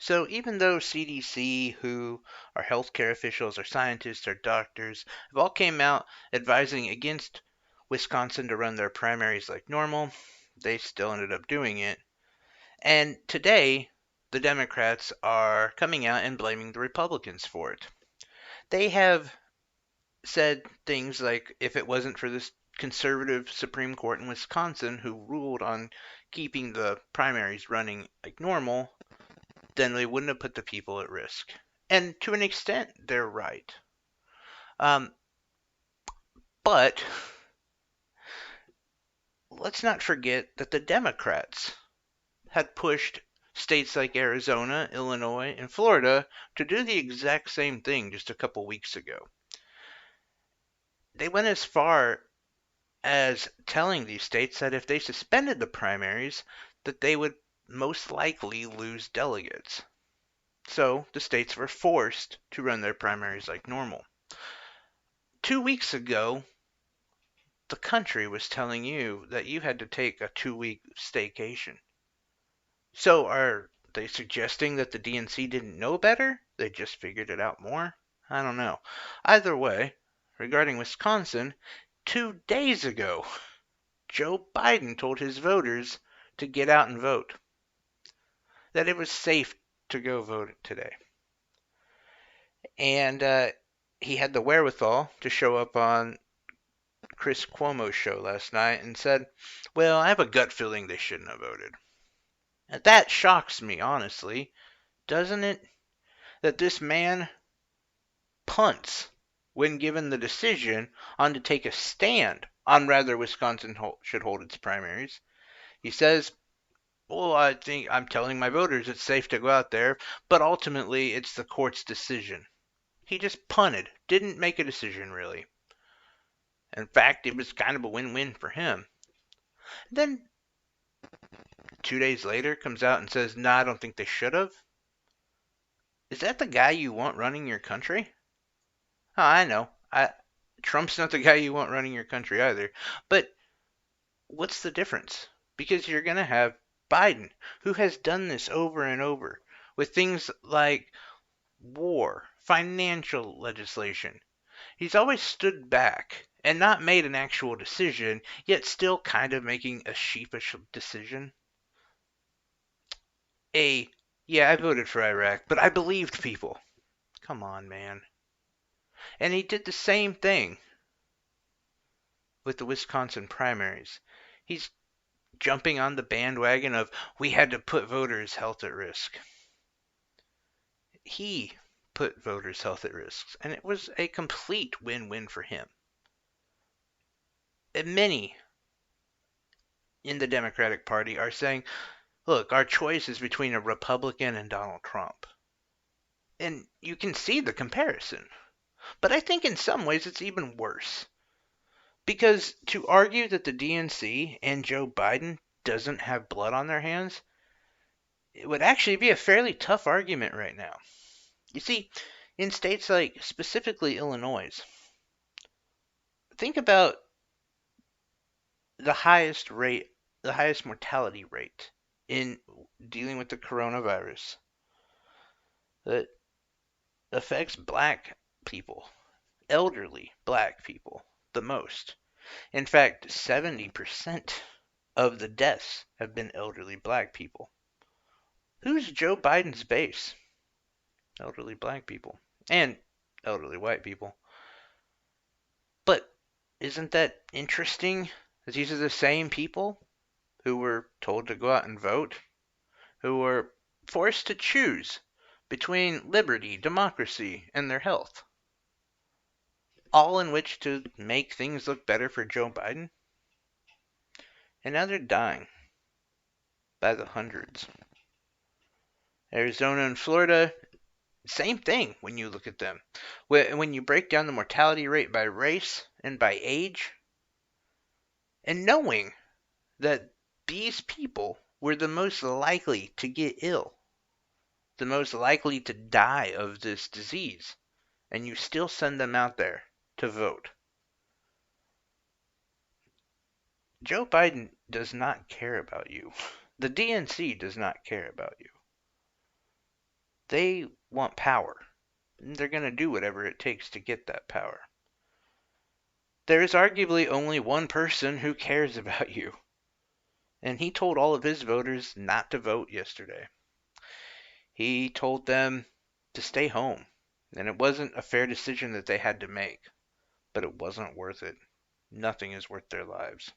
So even though CDC, WHO, our healthcare officials, our scientists, our doctors have all came out advising against Wisconsin to run their primaries like normal, they still ended up doing it. And today, the Democrats are coming out and blaming the Republicans for it. They have said things like if it wasn't for this conservative Supreme Court in Wisconsin who ruled on keeping the primaries running like normal, then they wouldn't have put the people at risk. And to an extent, they're right. Um, but let's not forget that the Democrats had pushed states like Arizona, Illinois, and Florida to do the exact same thing just a couple weeks ago. They went as far as telling these states that if they suspended the primaries, that they would most likely lose delegates. So the states were forced to run their primaries like normal. 2 weeks ago, the country was telling you that you had to take a 2 week staycation. So are they suggesting that the DNC didn't know better? They just figured it out more? I don't know. Either way, regarding Wisconsin, 2 days ago, Joe Biden told his voters to get out and vote, that it was safe to go vote today. And he had the wherewithal to show up on Chris Cuomo's show last night and said, well, I have a gut feeling they shouldn't have voted. And that shocks me, honestly, doesn't it? That this man punts when given the decision on to take a stand on whether Wisconsin should hold its primaries. He says, well, I think I'm telling my voters it's safe to go out there, but ultimately it's the court's decision. He just punted, didn't make a decision really. In fact, it was kind of a win-win for him. Then 2 days later comes out and says, nah, I don't think they should have. Is that the guy you want running your country? Oh, I know. Trump's not the guy you want running your country either. But what's the difference? Because you're going to have Biden, who has done this over and over with things like war, financial legislation. He's always stood back and not made an actual decision, yet still kind of making a sheepish decision. Yeah, I voted for Iraq, but I believed people. Come on, man. And he did the same thing with the Wisconsin primaries. He's jumping on the bandwagon of we had to put voters' health at risk. He put voters' health at risk, and it was a complete win-win for him. And many in the Democratic Party are saying, look, our choice is between a Republican and Donald Trump. And you can see the comparison. But I think in some ways it's even worse. Because to argue that the DNC and Joe Biden doesn't have blood on their hands, it would actually be a fairly tough argument right now. You see, in states like specifically Illinois, think about the highest mortality rate in dealing with the coronavirus that affects black people, elderly black people, the most. In fact, 70% of the deaths have been elderly black people. Who's Joe Biden's base? Elderly black people. And elderly white people. But isn't that interesting? That these are the same people who were told to go out and vote, who were forced to choose between liberty, democracy, and their health. All in which to make things look better for Joe Biden. And now they're dying by the hundreds. Arizona and Florida, same thing when you look at them. When you break down the mortality rate by race and by age, and knowing that these people were the most likely to get ill, the most likely to die of this disease, and you still send them out there to vote. Joe Biden does not care about you. The DNC does not care about you. they want power. And they're going to do whatever it takes to get that power. There is arguably only one person who cares about you. And he told all of his voters not to vote yesterday. He told them to stay home. And it wasn't a fair decision that they had to make, but it wasn't worth it. Nothing is worth their lives.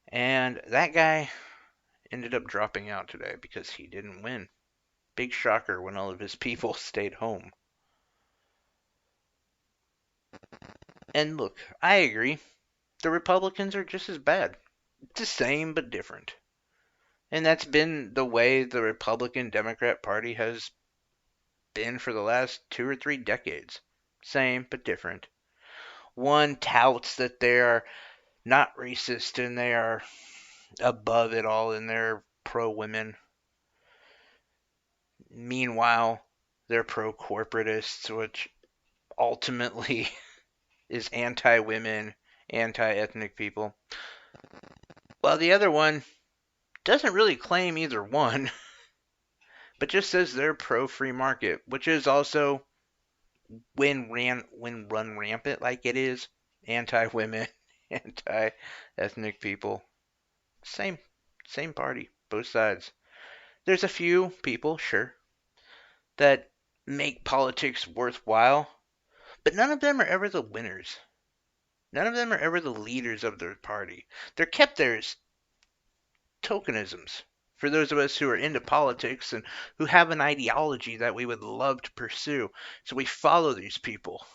And that guy ended up dropping out today because he didn't win. Big shocker when all of his people stayed home. And look, I agree. The Republicans are just as bad. It's the same but different. And that's been the way the Republican Democrat Party has been for the last 2 or 3 decades. Same but different. One touts that they are not racist and they are above it all and they're pro women. Meanwhile, they're pro corporatists, which ultimately is anti women, anti ethnic people. While the other one doesn't really claim either one, but just says they're pro free market, which is also when run rampant like it is, anti women, anti ethnic people. Same same party, both sides. There's a few people, sure, that make politics worthwhile, but none of them are ever the winners. None of them are ever the leaders of their party. They're kept there as tokenisms for those of us who are into politics and who have an ideology that we would love to pursue. So we follow these people.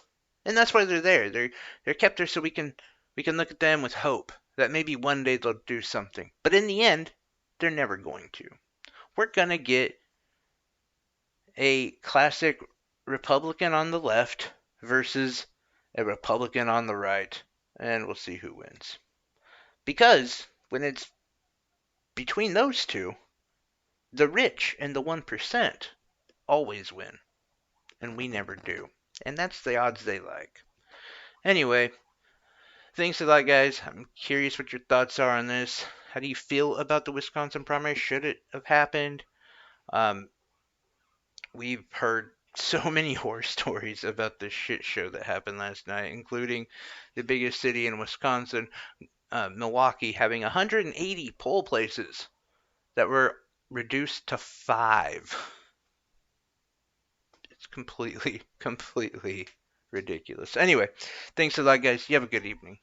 And that's why they're there. They're kept there so we can look at them with hope that maybe one day they'll do something. But in the end, they're never going to. We're going to get a classic Republican on the left versus a Republican on the right, and we'll see who wins. Because when it's between those two, the rich and the 1% always win, and we never do. And that's the odds they like. Anyway, thanks a lot, guys. I'm curious what your thoughts are on this. How do you feel about the Wisconsin primary? Should it have happened? Um, we've heard so many horror stories about the shit show that happened last night, including the biggest city in Wisconsin, Milwaukee, having 180 poll places that were reduced to 5. It's completely ridiculous. Anyway, thanks a lot, guys. You have a good evening.